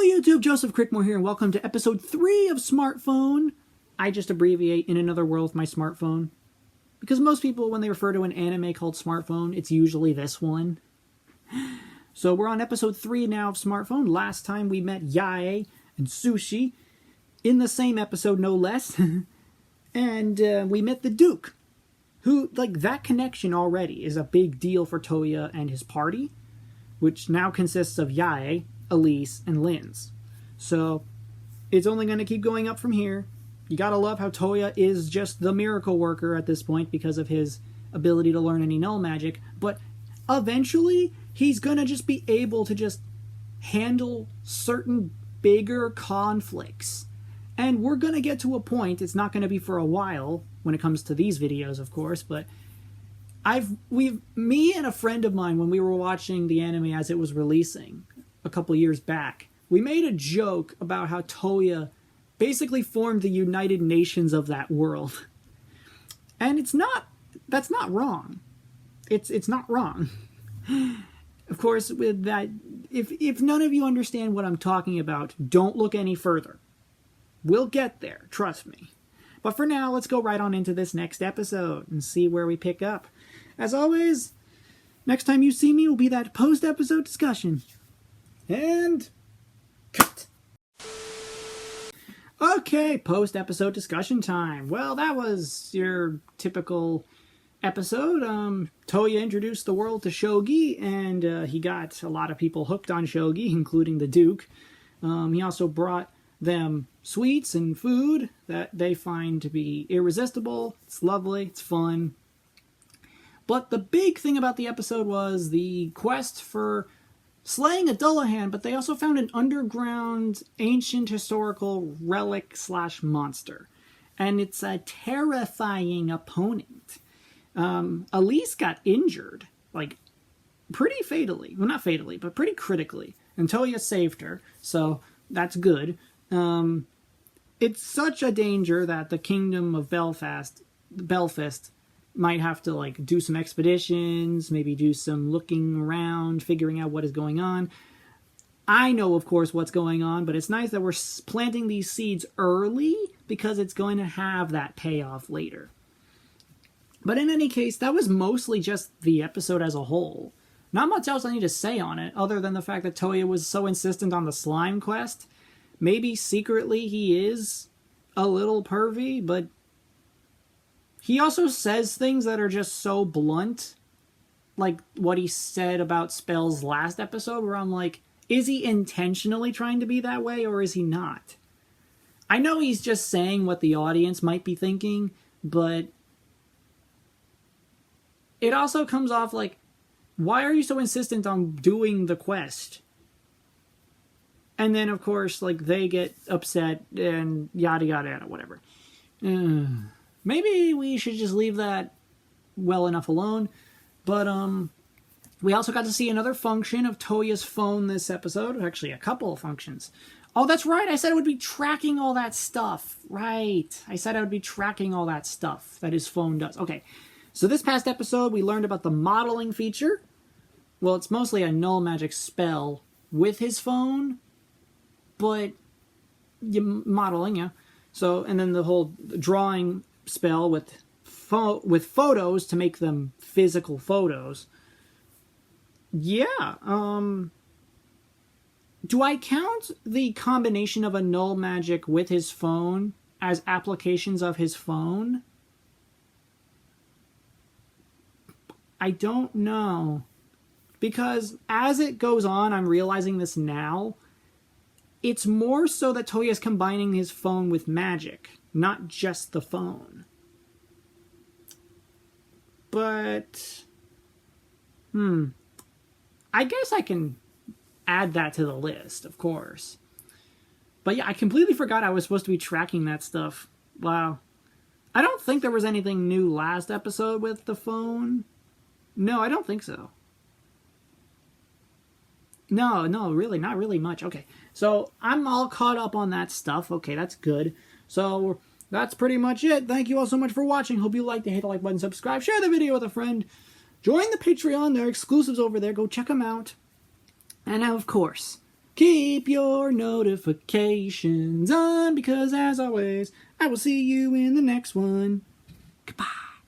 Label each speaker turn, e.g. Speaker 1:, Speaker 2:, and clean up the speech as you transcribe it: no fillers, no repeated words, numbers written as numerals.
Speaker 1: YouTube, Joseph Crickmore here, and welcome to episode 3 of Smartphone. I just abbreviate In Another World with my smartphone. Because most people, when they refer to an anime called Smartphone, it's usually this one. So we're on episode 3 now of Smartphone. Last time we met Yae and Sushi, in the same episode no less. And we met the Duke, who, like, that connection already is a big deal for Touya and his party, which now consists of Yae, Elys, and Linz. So it's only going to keep going up from here. You gotta love how Touya is just the miracle worker at this point because of his ability to learn any null magic, but eventually he's gonna just be able to just handle certain bigger conflicts. And we're gonna get to a point, it's not gonna be for a while when it comes to these videos, of course, but me and a friend of mine, when we were watching the anime as it was releasing a couple years back, we made a joke about how Touya basically formed the United Nations of that world. And that's not wrong. It's not wrong. Of course, with that, if none of you understand what I'm talking about, don't look any further. We'll get there, trust me. But for now, let's go right on into this next episode and see where we pick up. As always, next time you see me will be that post-episode discussion. And cut. Okay, post-episode discussion time. Well, that was your typical episode. Touya introduced the world to Shogi, and he got a lot of people hooked on Shogi, including the Duke. He also brought them sweets and food that they find to be irresistible. It's lovely, it's fun. But the big thing about the episode was the quest for slaying a Dullahan, but they also found an underground ancient historical relic / monster. And it's a terrifying opponent. Elys got injured, like, pretty fatally. Well, not fatally, but pretty critically. And Touya saved her, so that's good. It's such a danger that the Kingdom of Belfast might have to, like, do some expeditions, maybe do some looking around, figuring out what is going on. I know, of course, what's going on, but it's nice that we're planting these seeds early because it's going to have that payoff later. But in any case, that was mostly just the episode as a whole. Not much else I need to say on it, other than the fact that Touya was so insistent on the slime quest. Maybe secretly he is a little pervy, but he also says things that are just so blunt, like what he said about spells last episode, where I'm like, is he intentionally trying to be that way, or is he not? I know he's just saying what the audience might be thinking, but it also comes off like, why are you so insistent on doing the quest? And then, of course, like, they get upset and yada yada yada, whatever. Maybe we should just leave that well enough alone. But we also got to see another function of Touya's phone this episode. Actually, a couple of functions. Oh, that's right. I said I would be tracking all that stuff. Right. I said I would be tracking all that stuff that his phone does. Okay. So this past episode, we learned about the modeling feature. Well, it's mostly a null magic spell with his phone. But modeling, yeah. So, and then the whole drawing spell with photos to make them physical photos. Yeah. Do I count the combination of a null magic with his phone as applications of his phone? I don't know. Because as it goes on, I'm realizing this now, it's more so that Touya is combining his phone with magic, not just the phone. But, I guess I can add that to the list, of course. But yeah, I completely forgot I was supposed to be tracking that stuff. Wow. I don't think there was anything new last episode with the phone. No, I don't think so. No, really, not really much. Okay, so I'm all caught up on that stuff. Okay, that's good. So that's pretty much it. Thank you all so much for watching. Hope you liked it. Hit the like button, subscribe, share the video with a friend. Join the Patreon. There are exclusives over there. Go check them out. And now, of course, Keep your notifications on because, as always, I will see you in the next one. Goodbye.